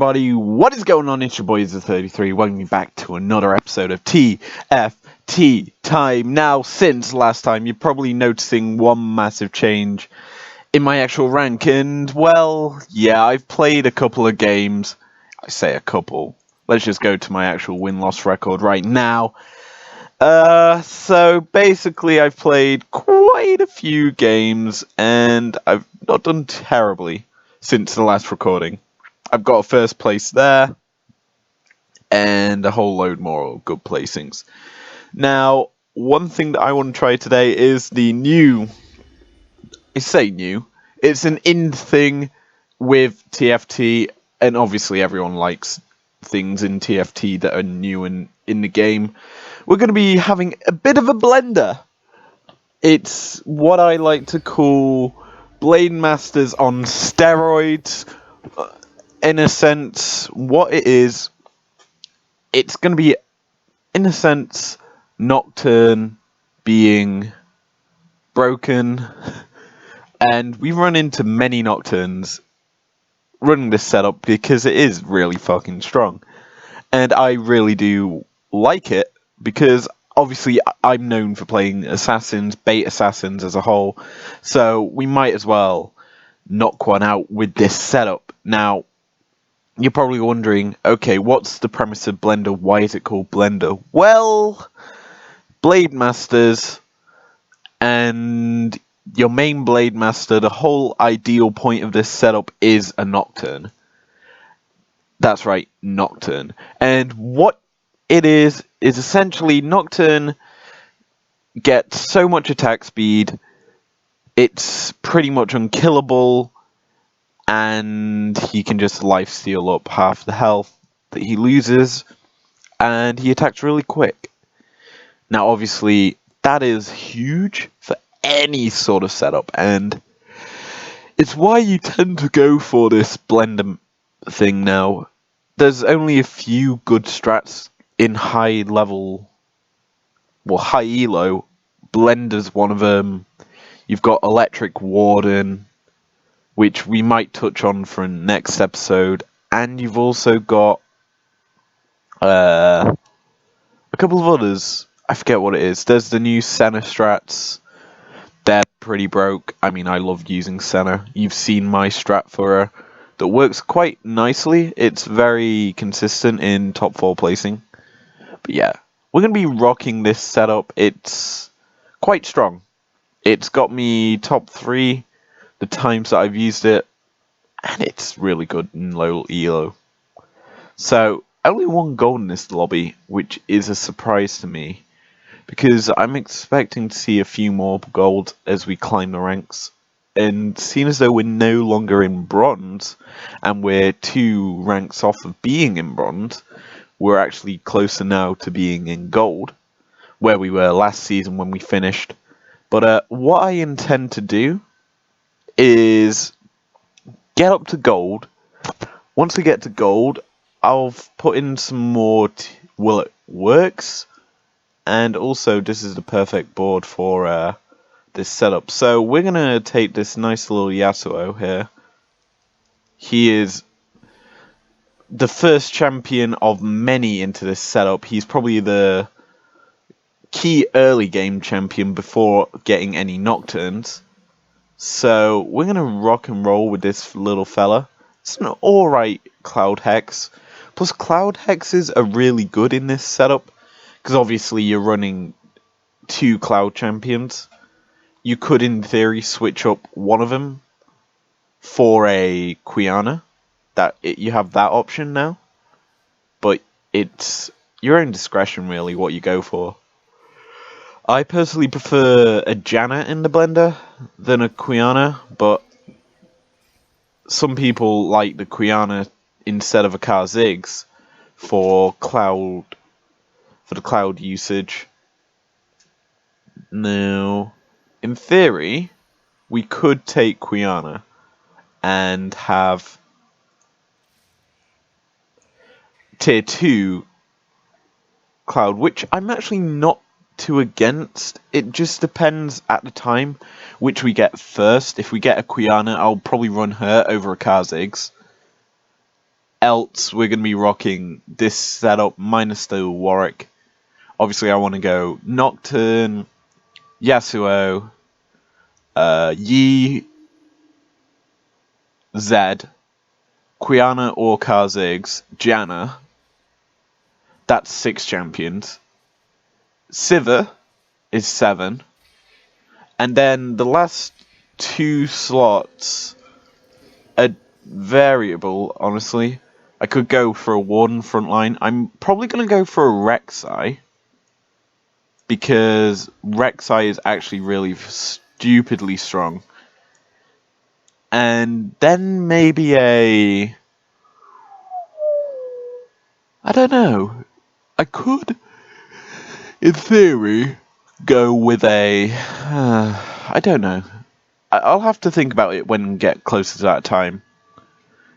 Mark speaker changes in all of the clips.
Speaker 1: everybody, what is going on? It's your boy Izzo33, welcoming you back to another episode of TFT Time. Now, since last time, you're probably noticing one massive change in my actual rank, and, well, yeah, I've played a couple of games. I say a couple. Let's just go to my actual win-loss record right now. So basically I've played quite a few games, and I've not done terribly since the last recording. I've got a first place there, and a whole load more good placings. Now, one thing that I want to try today is the new... I say new. It's an in thing with TFT, and obviously everyone likes things in TFT that are new and in the game. We're going to be having a bit of a blender. It's what I like to call Blade Masters on steroids. In a sense, what it is, it's going to be, in a sense, Nocturne being broken. And we run into many Nocturnes running this setup because it is really fucking strong. And I really do like it because obviously I'm known for playing assassins, bait assassins as a whole. So we might as well knock one out with this setup. Now, you're probably wondering, okay, what's the premise of Blender? Why is it called Blender? Well, Blade Masters and your main Blade Master, the whole ideal point of this setup is a Nocturne. That's right, Nocturne. And what it is essentially Nocturne gets so much attack speed, it's pretty much unkillable, and he can just lifesteal up half the health that he loses, and he attacks really quick. Now, obviously, that is huge for any sort of setup, and it's why you tend to go for this blender thing now. There's only a few good strats in high level, well, high elo. Blender's one of them. You've got Electric Warden, which we might touch on for next episode, and you've also got a couple of others. I forget what it is. There's the new Senna strats. They're pretty broke. I mean, I love using Senna. You've seen my strat for her. That works quite nicely. It's very consistent in top 4 placing. But yeah, we're going to be rocking this setup. It's quite strong. It's got me top 3 the times that I've used it, and it's really good in low elo. So, only one gold in this lobby, which is a surprise to me, because I'm expecting to see a few more gold as we climb the ranks. And seeing as though we're no longer in bronze, and we're 2 ranks off of being in bronze, we're actually closer now to being in gold, where we were last season when we finished. But what I intend to do is get up to gold. Once we get to gold, I'll put in some more will it works, and also this is the perfect board for this setup. So we're gonna take this nice little Yasuo here. He is the first champion of many into this setup. He's probably the key early game champion before getting any Nocturnes. So we're going to rock and roll with this little fella. It's an alright Cloud Hex. Plus Cloud Hexes are really good in this setup, because obviously you're running 2 Cloud champions. You could in theory switch up one of them for a Quiana. You have that option now. But it's your own discretion really what you go for. I personally prefer a Janna in the blender than a Quiana, but some people like the Quiana instead of a Kha'Zix for the cloud usage. Now, in theory, we could take Quiana and have tier 2 cloud, which I'm actually not too against. It just depends at the time which we get first. If we get a Quiana, I'll probably run her over a Kha'Zix. else we're going to be rocking this setup minus the Warwick. Obviously, I want to go Nocturne, Yasuo, Yi, Zed, Qiana or Kha'Zix, Janna. That's 6 champions. Sivir is 7. And then the last 2 slots are variable, honestly. I could go for a Warden frontline. I'm probably going to go for a Rek'Sai, because Rek'Sai is actually really stupidly strong. And then maybe I don't know. I could, in theory, go with a... I don't know. I'll have to think about it when we get closer to that time.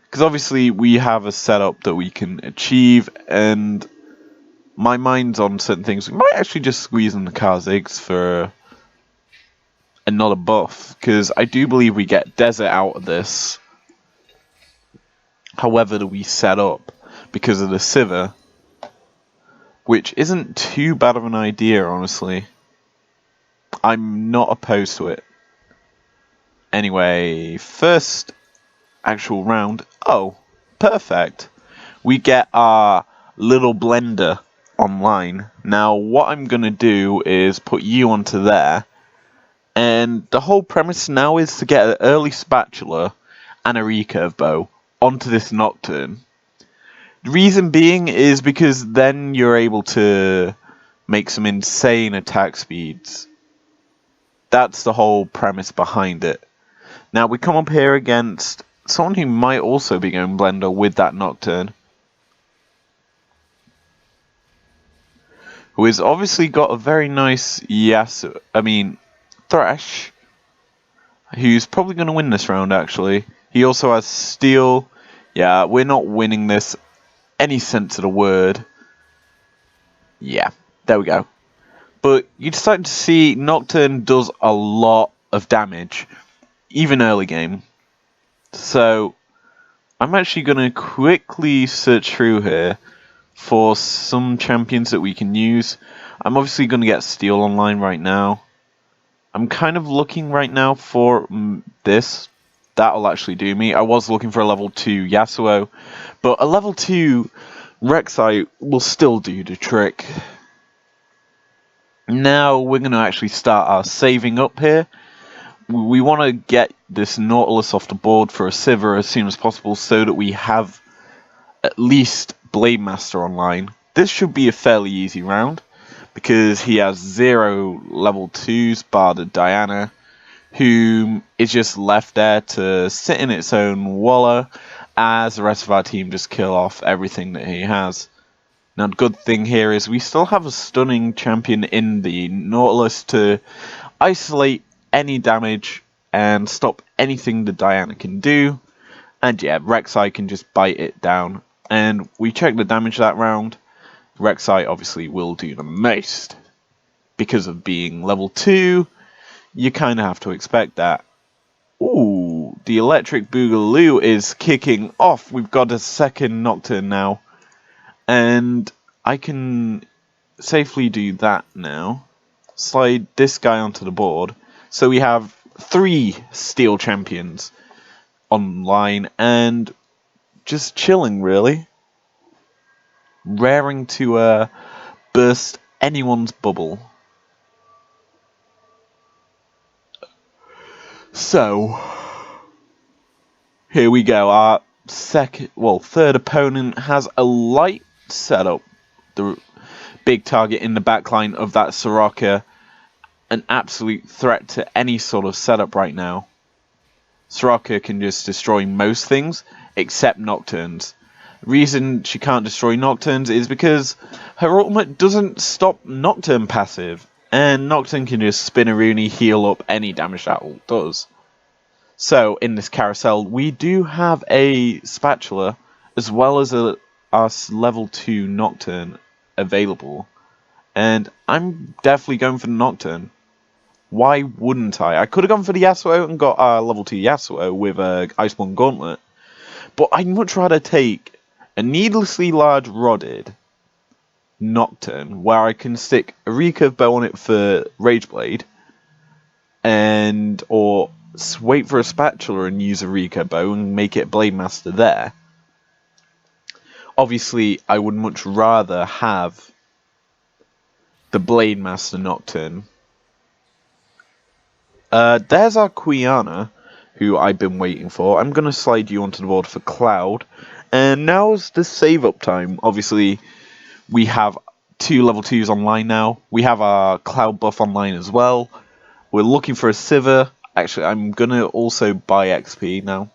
Speaker 1: Because obviously we have a setup that we can achieve, and my mind's on certain things. We might actually just squeeze in the Kha'Zix for another buff, because I do believe we get Desert out of this. However, we set up because of the Sivir, which isn't too bad of an idea, honestly. I'm not opposed to it. Anyway, first actual round. Oh, perfect. We get our little blender online. Now, what I'm going to do is put you onto there. And the whole premise now is to get an early spatula and a recurve bow onto this Nocturne. The reason being is because then you're able to make some insane attack speeds. That's the whole premise behind it. Now we come up here against someone who might also be going blender with that Nocturne, who has obviously got a very nice Thresh, who's probably going to win this round actually. He also has Steel. Yeah, we're not winning this any sense of the word. Yeah, there we go. But you'd start to see Nocturne does a lot of damage, even early game. So I'm actually going to quickly search through here for some champions that we can use. I'm obviously going to get Steel online right now. I'm kind of looking right now for this. That'll actually do me. I was looking for a level 2 Yasuo, but a level 2 Rek'Sai will still do the trick. Now we're going to actually start our saving up here. We want to get this Nautilus off the board for a Sivir as soon as possible so that we have at least Blade Master online. This should be a fairly easy round because he has 0 level 2s bar the Diana, who is just left there to sit in its own wallow as the rest of our team just kill off everything that he has. Now the good thing here is we still have a stunning champion in the Nautilus to isolate any damage and stop anything the Diana can do. And yeah, Rek'Sai can just bite it down. And we check the damage that round. Rek'Sai obviously will do the most. Because of being level 2, you kind of have to expect that. Ooh, the Electric Boogaloo is kicking off. We've got a second Nocturne now. And I can safely do that now. Slide this guy onto the board. So we have 3 Steel champions online and just chilling, really. Raring to burst anyone's bubble. So, here we go. Our third opponent has a light setup. The big target in the backline of that Soraka. An absolute threat to any sort of setup right now. Soraka can just destroy most things except Nocturnes. The reason she can't destroy Nocturnes is because her ultimate doesn't stop Nocturne passive, and Nocturne can just spin a Rooney, heal up any damage that ult does. So in this carousel we do have a spatula as well as our level 2 Nocturne available, and I'm definitely going for the Nocturne. Why wouldn't I? I could have gone for the Yasuo and got a level 2 Yasuo with a Iceborne Gauntlet. But I'd much rather take a needlessly large rodded Nocturne where I can stick a recurve bow on it for Rage Blade, or wait for a spatula and use a recurve bow and make it Blade Master there. Obviously, I would much rather have the Blade Master Nocturne. There's our Quiana, who I've been waiting for. I'm going to slide you onto the board for Cloud. And now's the save up time. Obviously, we have 2 level 2s online now. We have our Cloud buff online as well. We're looking for a Sivir. Actually, I'm going to also buy XP now.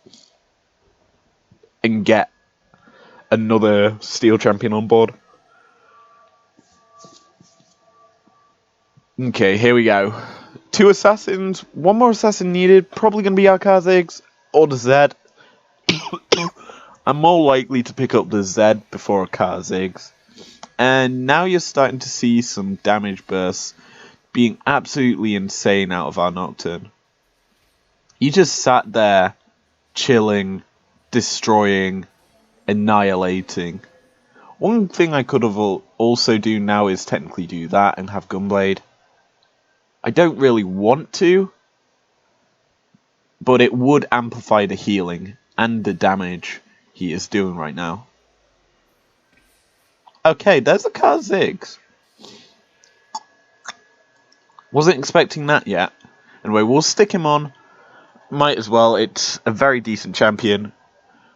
Speaker 1: And get another Steel Champion on board. Okay, here we go. 2 assassins, 1 more assassin needed. Probably going to be our Kha'Zix or the Zed. I'm more likely to pick up the Zed before a Kha'Zix. And now you're starting to see some damage bursts being absolutely insane out of our Nocturne. You just sat there, chilling, destroying, annihilating. One thing I could have also do now is technically do that and have Gunblade. I don't really want to, but it would amplify the healing and the damage he is doing right now. Okay, there's a Kha'Zix. Wasn't expecting that yet. Anyway, we'll stick him on. Might as well, it's a very decent champion.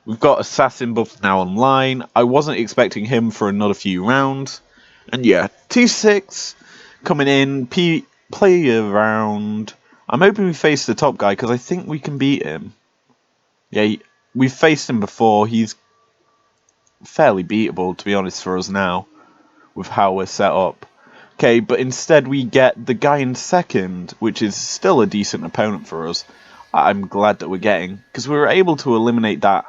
Speaker 1: We've got Assassin buff now online. I wasn't expecting him for another few rounds. And yeah, 2-6 coming in, play around. I'm hoping we face the top guy because I think we can beat him. Yeah, we've faced him before. He's fairly beatable, to be honest, for us now, with how we're set up. Okay, but instead we get the guy in second, which is still a decent opponent for us. I'm glad that we're getting, because we were able to eliminate that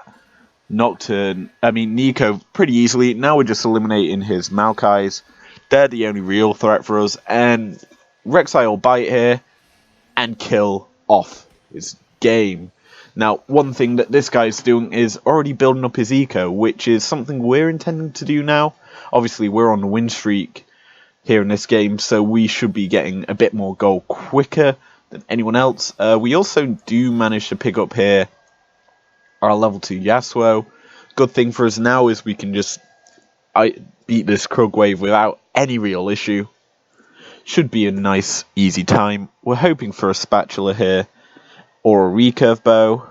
Speaker 1: Nico pretty easily. Now we're just eliminating his Maokais. They're the only real threat for us, and Rek'Sai will bite here and kill off his game. Now, one thing that this guy's doing is already building up his eco, which is something we're intending to do now. Obviously, we're on the win streak here in this game, so we should be getting a bit more gold quicker than anyone else. We also do manage to pick up here our level 2 Yasuo. Good thing for us now is we can just beat this Krug wave without any real issue. Should be a nice, easy time. We're hoping for a spatula here, or a recurve bow.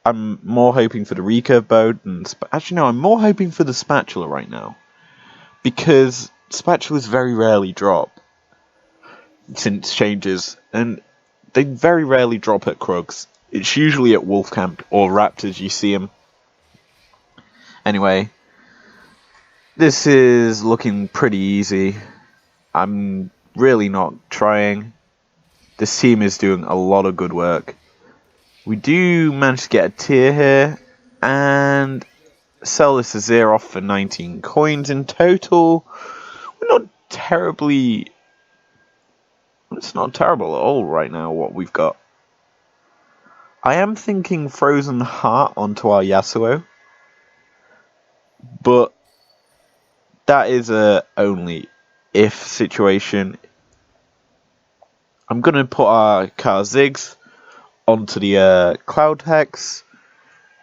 Speaker 1: I'm more hoping for the recurve bow than... Actually, no, I'm more hoping for the spatula right now. Because spatulas very rarely drop since changes, and they very rarely drop at Krugs. It's usually at Wolf Camp or Raptors you see them. Anyway, this is looking pretty easy. I'm really not trying. This team is doing a lot of good work. We do manage to get a tier here, and sell this Azir off for 19 coins in total. We're not terribly... It's not terrible at all right now, what we've got. I am thinking Frozen Heart onto our Yasuo, but that is a only if situation. I'm going to put our Kha'Zix onto the Cloud Hex,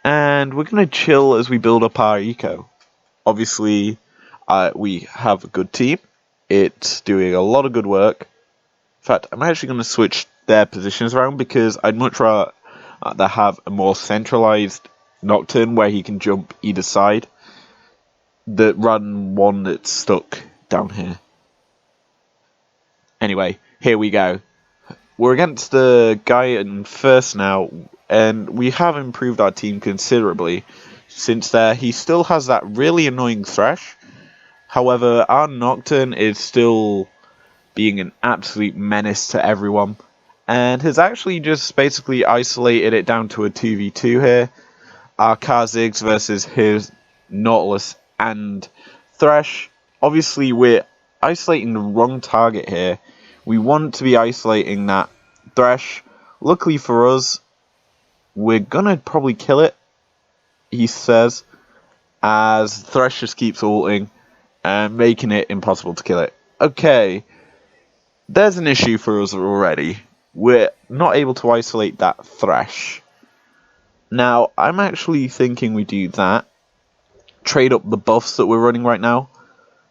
Speaker 1: and we're going to chill as we build up our eco. Obviously, we have a good team. It's doing a lot of good work. In fact, I'm actually going to switch their positions around because I'd much rather have a more centralized Nocturne where he can jump either side rather than one that's stuck down here. Anyway, here we go. We're against the guy in first now, and we have improved our team considerably since there. He still has that really annoying Thresh. However, our Nocturne is still being an absolute menace to everyone, and has actually just basically isolated it down to a 2v2 here. Our Kha'Zix versus his Nautilus and Thresh. Obviously, we're isolating the wrong target here. We want to be isolating that Thresh. Luckily for us, we're gonna probably kill it, he says. as Thresh just keeps ulting and making it impossible to kill it. Okay, there's an issue for us already. We're not able to isolate that Thresh. Now, I'm actually thinking we do that. Trade up the buffs that we're running right now.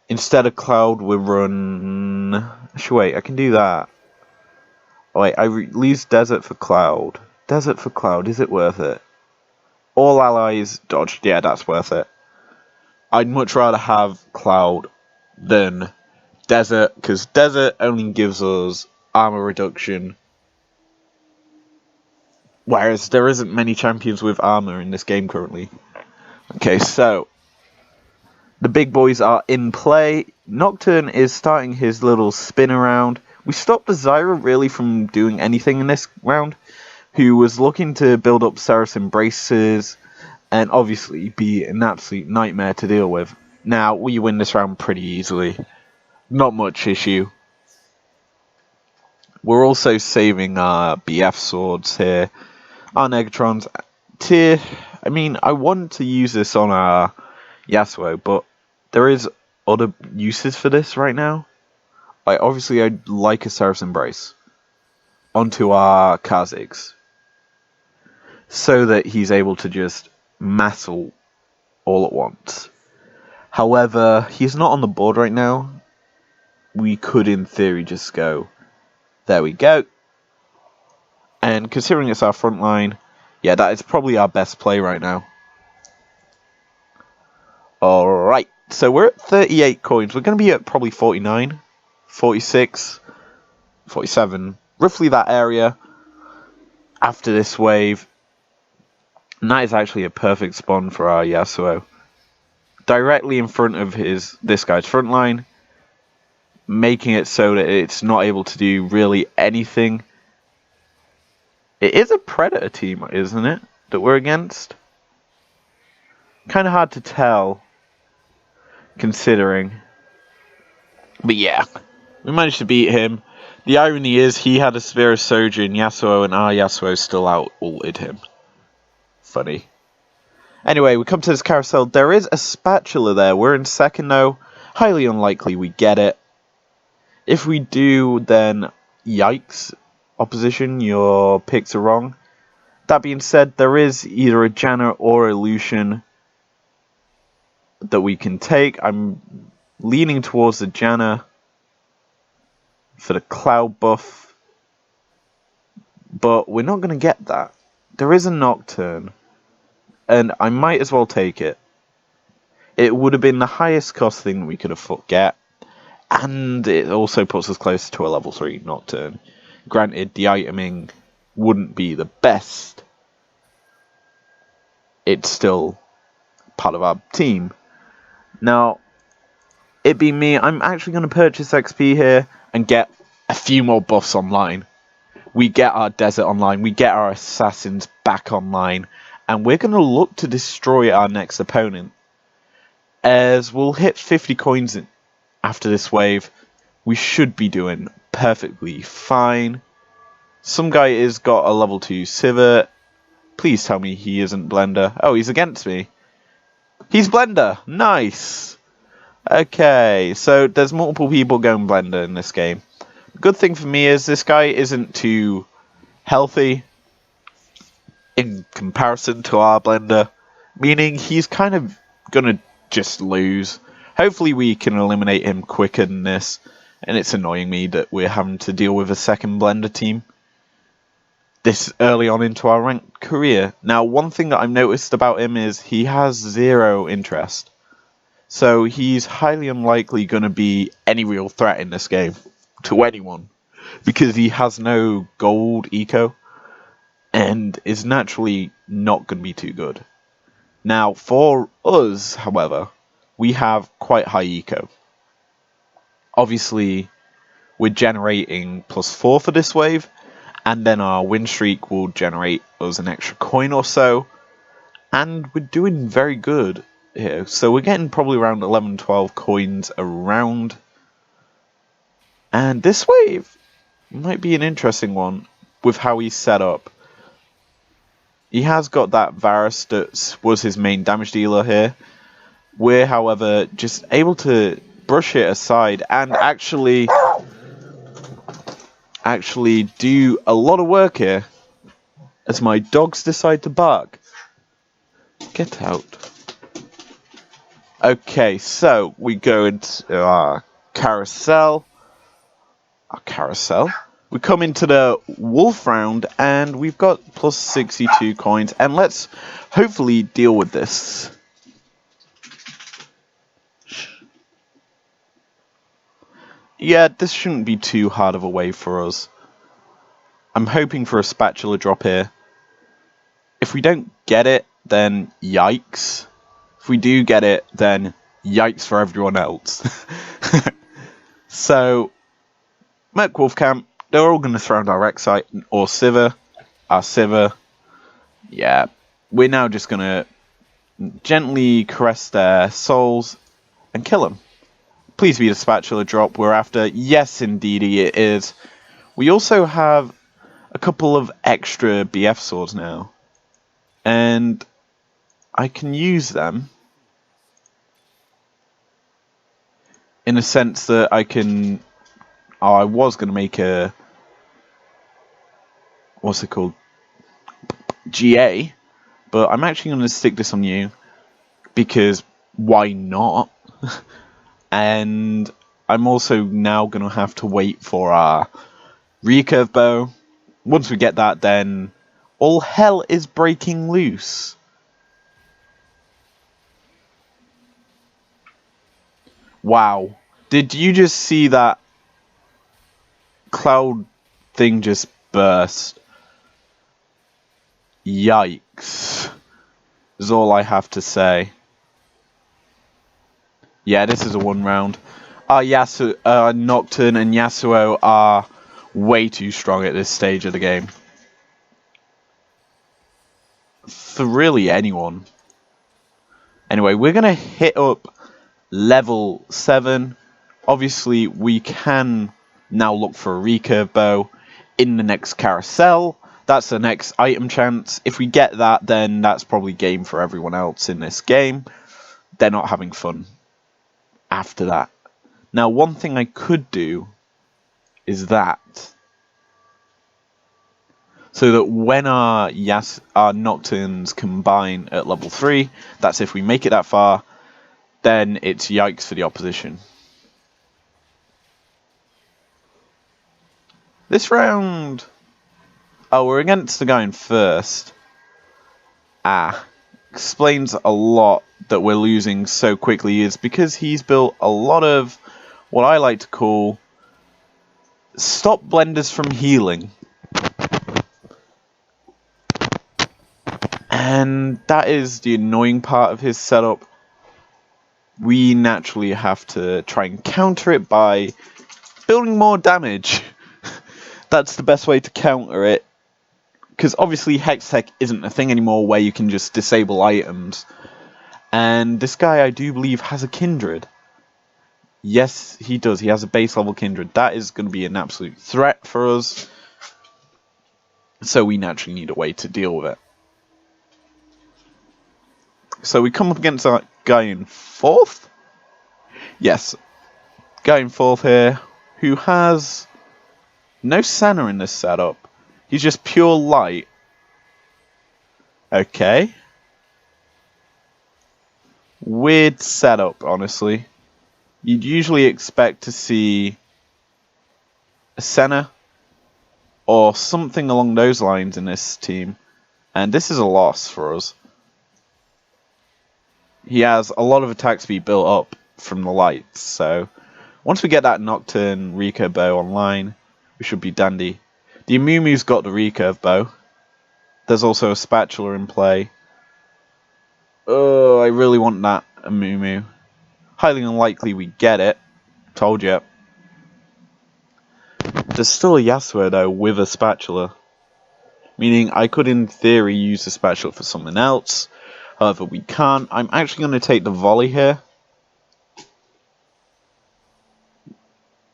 Speaker 1: Instead of Cloud, we run... Actually, wait, I can do that. Oh, wait, I lose Desert for Cloud. Desert for Cloud, is it worth it? All allies dodged. Yeah, that's worth it. I'd much rather have Cloud than Desert, because Desert only gives us armor reduction. Whereas there isn't many champions with armor in this game currently. Okay, so the big boys are in play. Nocturne is starting his little spin around. We stopped the Zyra really from doing anything in this round, who was looking to build up Seraph Embraces and obviously be an absolute nightmare to deal with. Now, we win this round pretty easily. Not much issue. We're also saving our BF swords here. Our Negatrons. I want to use this on our Yasuo, but there is other uses for this right now. Obviously, I'd like a Seraph's Embrace onto our Kha'Zix, so that he's able to just mass ult all at once. However, he's not on the board right now. We could, in theory, just go, there we go. And considering it's our front line, yeah, that is probably our best play right now. Alright, so we're at 38 coins. We're going to be at probably 49, 46, 47, roughly that area after this wave. And that is actually a perfect spawn for our Yasuo. Directly in front of this guy's front line, making it so that it's not able to do really anything. It is a Predator team, isn't it, that we're against? Kind of hard to tell, considering. But yeah, we managed to beat him. The irony is he had a Spear of Sojourn Yasuo, and our Yasuo still out-ulted him. Funny. Anyway, we come to this carousel. There is a spatula there. We're in second, though. Highly unlikely we get it. If we do, then yikes. Opposition, your picks are wrong. That being said, there is either a Janna or a Lucian that we can take. I'm leaning towards the Janna for the Cloud buff, but we're not going to get that. There is a Nocturne, and I might as well take it. It would have been the highest cost thing we could have get, and it also puts us closer to a level 3 Nocturne. Granted, the iteming wouldn't be the best. It's still part of our team. Now, it being me, I'm actually going to purchase XP here and get a few more buffs online. We get our Desert online, we get our Assassins back online, and we're going to look to destroy our next opponent. As we'll hit 50 coins after this wave, we should be doing perfectly fine. Some guy has got a level 2 Sivert. Please tell me he isn't Blender. Oh, he's against me. He's Blender. Nice. Okay, so there's multiple people going Blender in this game. The good thing for me is this guy isn't too healthy in comparison to our Blender, meaning he's kind of gonna just lose. Hopefully we can eliminate him quicker than this, and it's annoying me that we're having to deal with a second Blender team this early on into our ranked career. Now, one thing that I've noticed about him is he has 0 interest. So he's highly unlikely going to be any real threat in this game to anyone, because he has no gold eco and is naturally not going to be too good. Now, for us, however, we have quite high eco. Obviously, we're generating +4 for this wave, and then our win streak will generate us an extra coin or so, and we're doing very good here. So we're getting probably around 11-12 coins around, and this wave might be an interesting one with how he's set up. He has got that Varus that was his main damage dealer here, We're, however, just able to brush it aside and actually do a lot of work here as my dogs decide to bark. Get out. Okay, so we go into our carousel. We come into the wolf round and we've got plus 62 coins, and let's hopefully deal with this. Yeah, this shouldn't be too hard of a way for us. I'm hoping for a spatula drop here. If we don't get it, then yikes. If we do get it, then yikes for everyone else. So, Merc Wolf Camp, they're all going to throw our Rek'Sai or Sivir. Our Sivir. Yeah, we're now just going to gently caress their souls and kill them. Please be the spatula drop we're after. Yes, indeedy it is. We also have a couple of extra BF swords now. And I can use them in a sense that I can... Oh, I was going to make a... What's it called? GA. But I'm actually going to stick this on you. Because why not? And I'm also now going to have to wait for our recurve bow. Once we get that, then all hell is breaking loose. Wow. Did you just see that cloud thing just burst? Yikes. Is all I have to say. Yeah, this is a one round. Nocturne and Yasuo are way too strong at this stage of the game. For really anyone. Anyway, we're going to hit up level 7. Obviously, we can now look for a recurve bow in the next carousel. That's the next item chance. If we get that, then that's probably game for everyone else in this game. They're not having fun after that. Now, one thing I could do is that. So that when our Nocturnes combine at level 3, that's if we make it that far, then it's yikes for the opposition. This round... Oh, we're against the guy in first. Explains a lot that we're losing so quickly is because he's built a lot of what I like to call stop blenders from healing. And that is the annoying part of his setup. We naturally have to try and counter it by building more damage. That's the best way to counter it. Because obviously Hextech isn't a thing anymore where you can just disable items. And this guy, I do believe, has a Kindred. Yes, he does. He has a base level Kindred. That is going to be an absolute threat for us. So we naturally need a way to deal with it. So we come up against our guy in 4th? Yes. Guy in 4th here, who has no Senna in this setup. He's just pure light. Okay. Weird setup, honestly. You'd usually expect to see a Senna or something along those lines in this team. And this is a loss for us. He has a lot of attack speed built up from the lights. So once we get that Nocturne recurve bow online, we should be dandy. The Amumu's got the recurve bow. There's also a spatula in play. Oh, I really want that Amumu. Highly unlikely we get it. Told you. There's still a Yasuo though with a spatula. Meaning I could in theory use the spatula for something else. However, we can't. I'm actually going to take the volley here.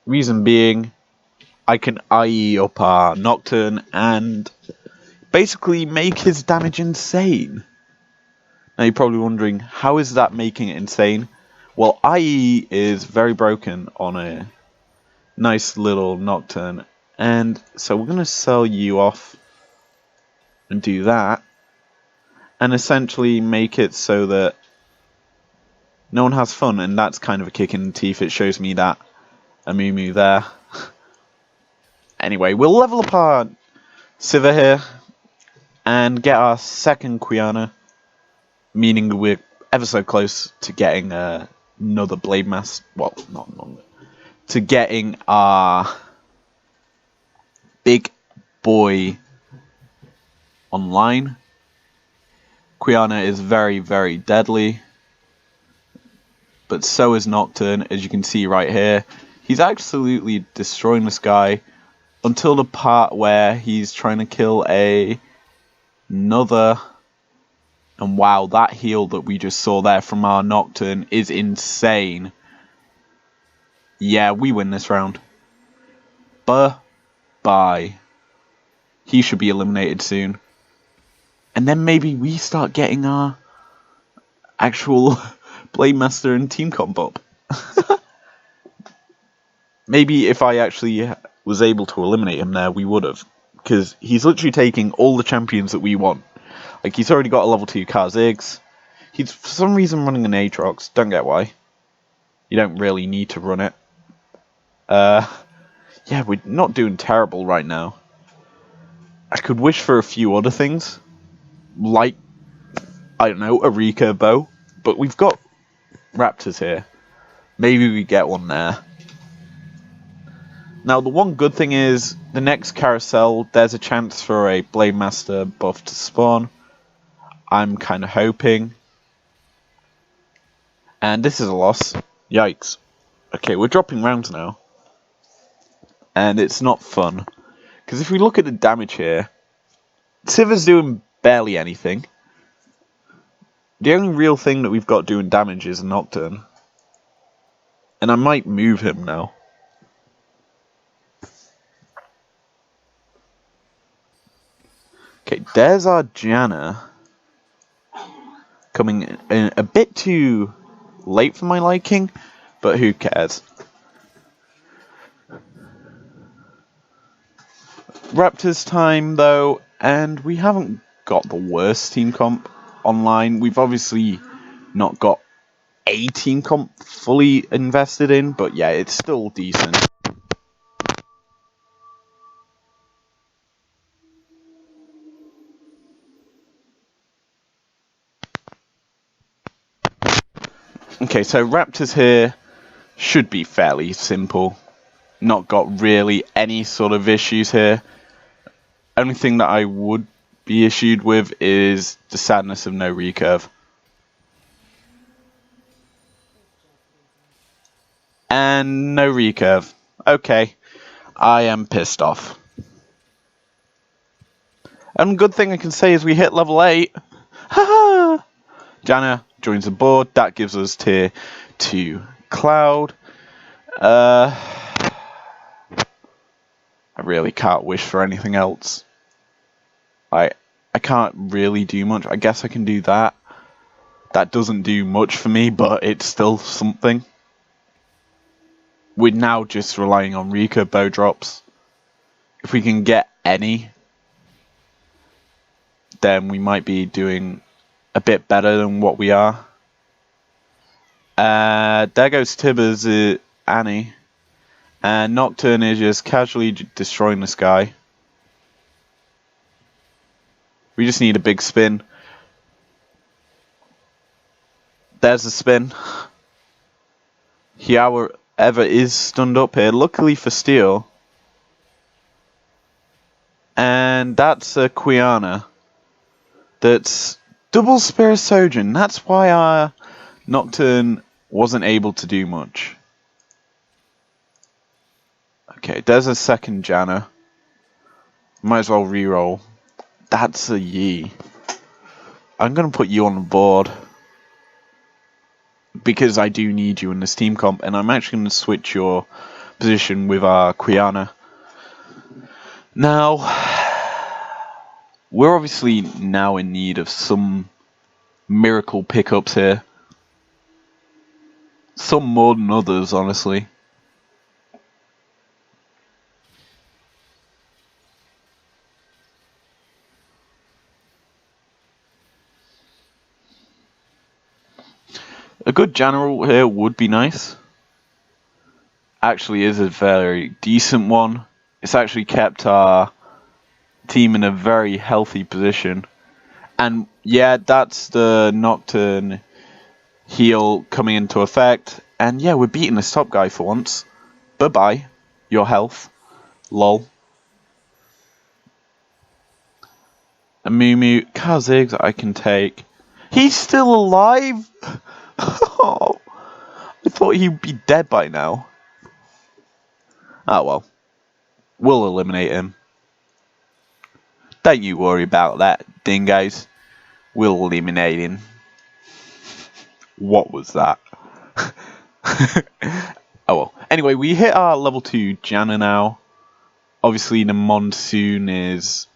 Speaker 1: Reason being, I can IE up our Nocturne and basically make his damage insane. Now you're probably wondering, how is that making it insane? Well, IE is very broken on a nice little Nocturne, and so we're going to sell you off and do that, and essentially make it so that no one has fun, and that's kind of a kick in the teeth. It shows me that a Moo there. Anyway, we'll level up our Siva here and get our second Quiana, meaning we're ever so close to getting another Blade Master. Well, not another. To getting our big boy online. Quiana is very, very deadly, but so is Nocturne, as you can see right here. He's absolutely destroying this guy until the part where he's trying to kill another. And wow, that heal that we just saw there from our Nocturne is insane. Yeah, we win this round. Bye. He should be eliminated soon. And then maybe we start getting our actual Blade Master and team comp up. Maybe if I actually was able to eliminate him there, we would have. Because he's literally taking all the champions that we want. Like, he's already got a level 2 Kha'Zix. He's for some reason running an Aatrox. Don't get why. You don't really need to run it. Yeah, we're not doing terrible right now. I could wish for a few other things. Like, I don't know, a recurve bow. But we've got Raptors here. Maybe we get one there. Now, the one good thing is, the next carousel, there's a chance for a Blade Master buff to spawn. I'm kind of hoping. And this is a loss. Yikes. Okay, we're dropping rounds now. And it's not fun. Because if we look at the damage here, Siva's doing barely anything. The only real thing that we've got doing damage is Nocturne. And I might move him now. Okay, there's our Janna. Coming in a bit too late for my liking, but who cares? Raptors time though, and we haven't got the worst team comp online. We've obviously not got a team comp fully invested in, but yeah, it's still decent. Okay, so Raptors here should be fairly simple. Not got really any sort of issues here. Only thing that I would be issued with is the sadness of no recurve. And no recurve. Okay, I am pissed off. And good thing I can say is we hit level 8. Haha! Janna joins the board. That gives us tier 2 Cloud. I really can't wish for anything else. I can't really do much. I guess I can do that. That doesn't do much for me, but it's still something. We're now just relying on recurve bow drops. If we can get any, then we might be doing a bit better than what we are. There goes Tibbers, Annie. And Nocturne is just casually destroying this guy. We just need a big spin. There's a spin. Hiawa ever is stunned up here. Luckily for Steel. And that's a Quiana. That's double Spirit Sojourn. That's why our Nocturne wasn't able to do much. Okay, there's a second Janna. Might as well reroll. That's a Yi. I'm going to put you on the board. Because I do need you in this team comp. And I'm actually going to switch your position with our Quiana. Now, we're obviously now in need of some miracle pickups here. Some more than others, honestly. A good general here would be nice. Actually is a very decent one. It's actually kept our team in a very healthy position. And yeah, that's the Nocturne heal coming into effect. And yeah, we're beating this top guy for once. Bye-bye. Your health. Lol. A Moo Moo. Kha'Zix I can take. He's still alive? Oh, I thought he'd be dead by now. Oh well. We'll eliminate him. Don't you worry about that, dingoes. We'll eliminate him. What was that? Oh well. Anyway, we hit our level 2 Janna now. Obviously, the monsoon is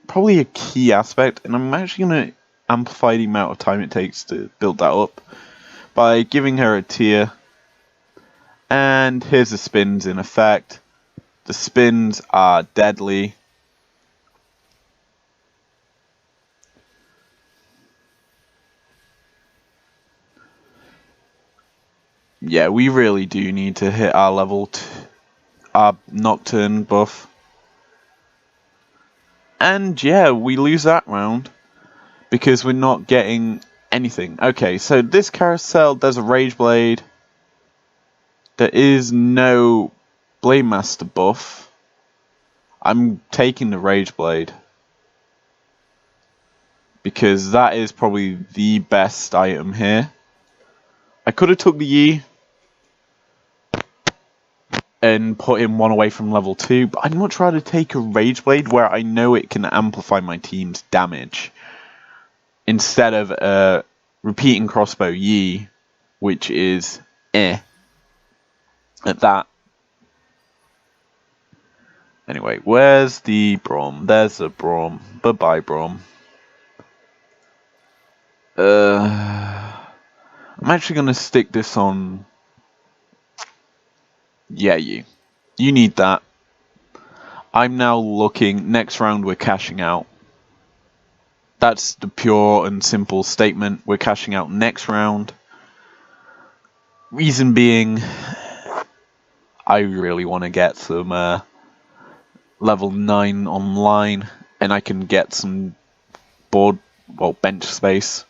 Speaker 1: probably a key aspect, and I'm actually going to amplify the amount of time it takes to build that up by giving her a tier. And here's the spins in effect. The spins are deadly. Yeah, we really do need to hit our our Nocturne buff. And yeah, we lose that round because we're not getting anything. Okay, so this carousel, there's a Rage Blade. There is no Blade Master buff. I'm taking the Rage Blade because that is probably the best item here. I could have took the Yi and put him one away from level 2, but I'd much rather take a Rage Blade where I know it can amplify my team's damage instead of a repeating crossbow Yi, which is at that. Anyway, where's the Braum? There's the Braum. Bye-bye, Braum. I'm actually going to stick this on... Yeah, you. You need that. I'm now looking... Next round, we're cashing out. That's the pure and simple statement. We're cashing out next round. Reason being... I really want to get some level 9 online. And I can get some bench space.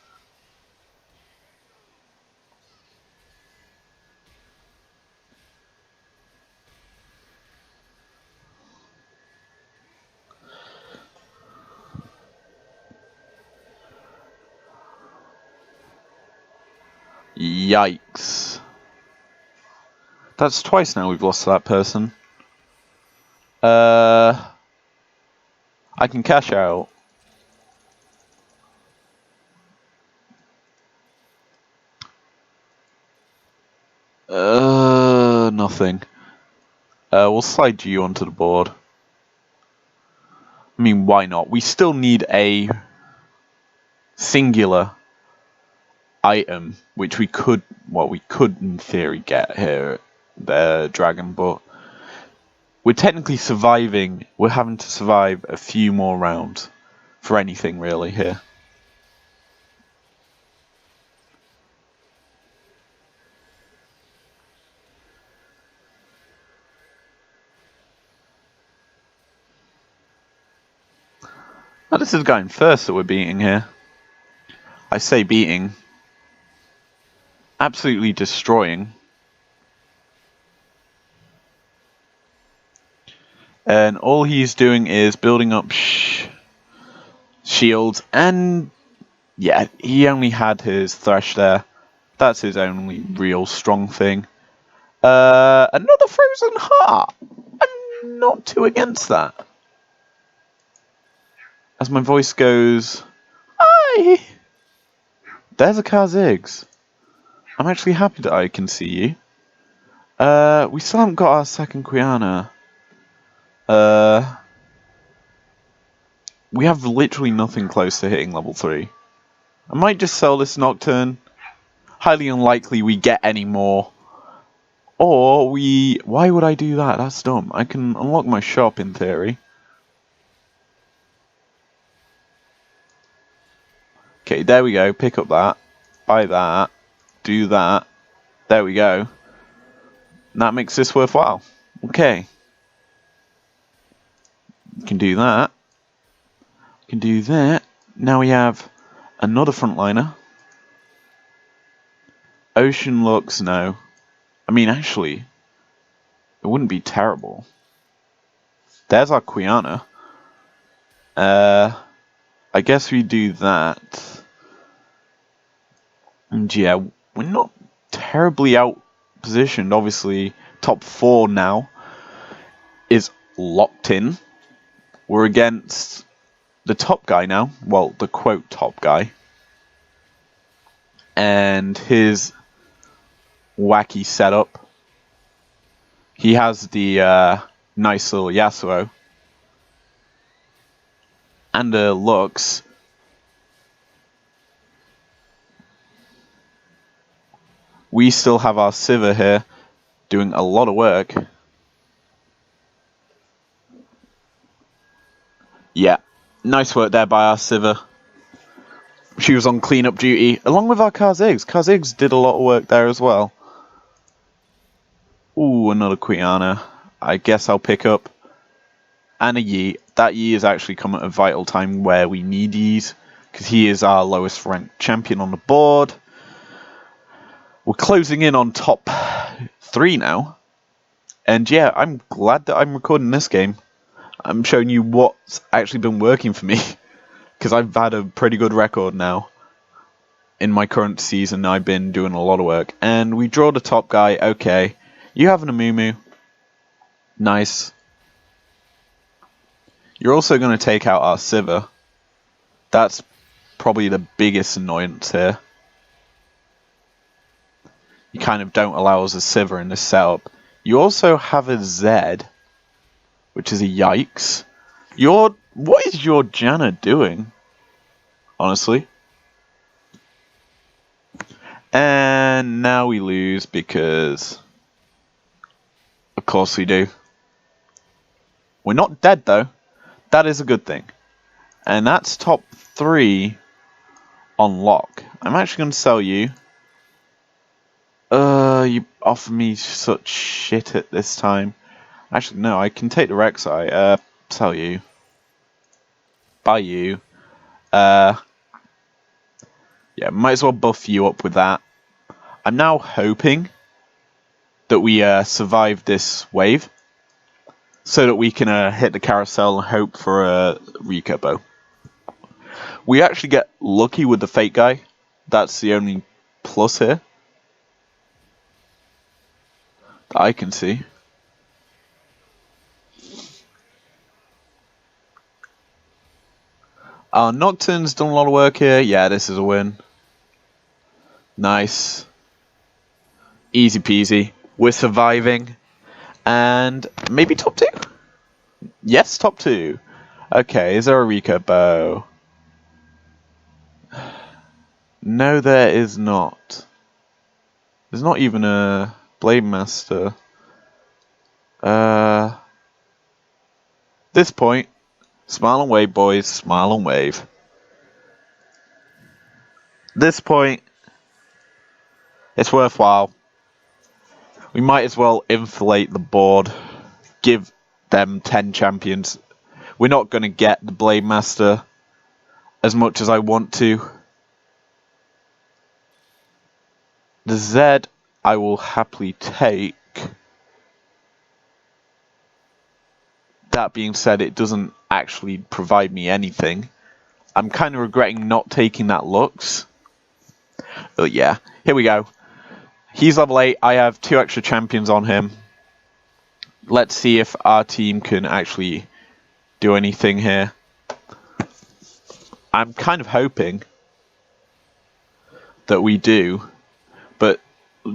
Speaker 1: Yikes. That's twice now we've lost that person. I can cash out. Nothing. We'll slide you onto the board. I mean, why not? We still need a singular item, which we could in theory get here, the dragon, but we're technically surviving. We're having to survive a few more rounds for anything really here. Now, this is going first that we're beating here. I say beating. Absolutely destroying. And all he's doing is building up shields, and yeah, he only had his Thresh there. That's his only real strong thing. Another Frozen Heart! I'm not too against that. As my voice goes, hi! There's a Kha'Zix. I'm actually happy that I can see you. We still haven't got our second Quiana. We have literally nothing close to hitting level 3. I might just sell this Nocturne. Highly unlikely we get any more. Or we... Why would I do that? That's dumb. I can unlock my shop in theory. Okay, there we go. Pick up that. Buy that. Do that. There we go. And that makes this worthwhile. Okay. We can do that. We can do that. Now we have another frontliner. Ocean looks, no. I mean, actually, it wouldn't be terrible. There's our Quiana. I guess we do that. And yeah, we're not terribly out positioned. Obviously, top 4 now is locked in. We're against the top guy now. Well, the quote top guy. And his wacky setup. He has the nice little Yasuo. And Lux. We still have our Sivir here doing a lot of work. Yeah, nice work there by our Sivir. She was on cleanup duty, along with our Kha'Zix. Kha'Zix did a lot of work there as well. Ooh, another Quiana. I guess I'll pick up. And a Yi. That Yi is actually come at a vital time where we need Yis, because he is our lowest ranked champion on the board. We're closing in on top 3 now. And yeah, I'm glad that I'm recording this game. I'm showing you what's actually been working for me. Because I've had a pretty good record now. In my current season, I've been doing a lot of work. And we draw the top guy. Okay. You have an Amumu. Nice. You're also going to take out our Sivir. That's probably the biggest annoyance here. You kind of don't allow us a Sivir in this setup. You also have a Zed, which is a yikes. What is your Janna doing? Honestly. And now we lose because... Of course we do. We're not dead though. That is a good thing. And that's top 3 on lock. I'm actually going to sell you. You offer me such shit at this time. Actually, no, I can take the Rek'Sai. Sell you. Buy you. Yeah, might as well buff you up with that. I'm now hoping that we survive this wave. So that we can hit the carousel and hope for a Rika bow. We actually get lucky with the fake guy. That's the only plus here. That I can see. Our Nocturne's done a lot of work here. Yeah, this is a win. Nice. Easy peasy. We're surviving. And maybe top 2? Yes, top 2. Okay, is there a Rika bow? No, there is not. There's not even a Blade Master. This point, smile and wave, boys. Smile and wave. This point, it's worthwhile. We might as well inflate the board. Give them 10 champions. We're not going to get the Blade Master as much as I want to. The Zed, I will happily take. That being said, it doesn't actually provide me anything. I'm kind of regretting not taking that Lux. But yeah, here we go. He's level 8. I have 2 extra champions on him. Let's see if our team can actually do anything here. I'm kind of hoping that we do. But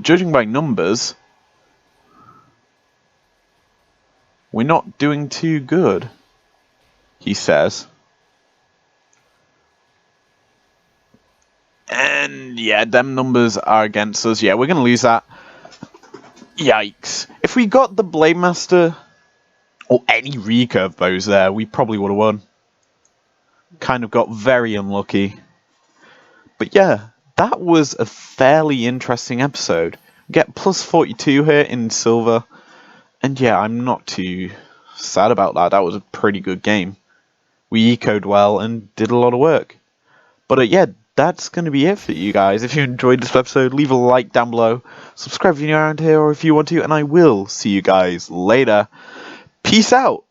Speaker 1: judging by numbers, we're not doing too good, he says. And yeah, them numbers are against us. Yeah, we're going to lose that. Yikes. If we got the Blade Master or any recurve bows there, we probably would have won. Kind of got very unlucky. But yeah, that was a fairly interesting episode. Get plus 42 here in silver. And yeah, I'm not too sad about that. That was a pretty good game. We ecoed well and did a lot of work. But yeah, that's going to be it for you guys. If you enjoyed this episode, leave a like down below. Subscribe if you're new around here or if you want to. And I will see you guys later. Peace out.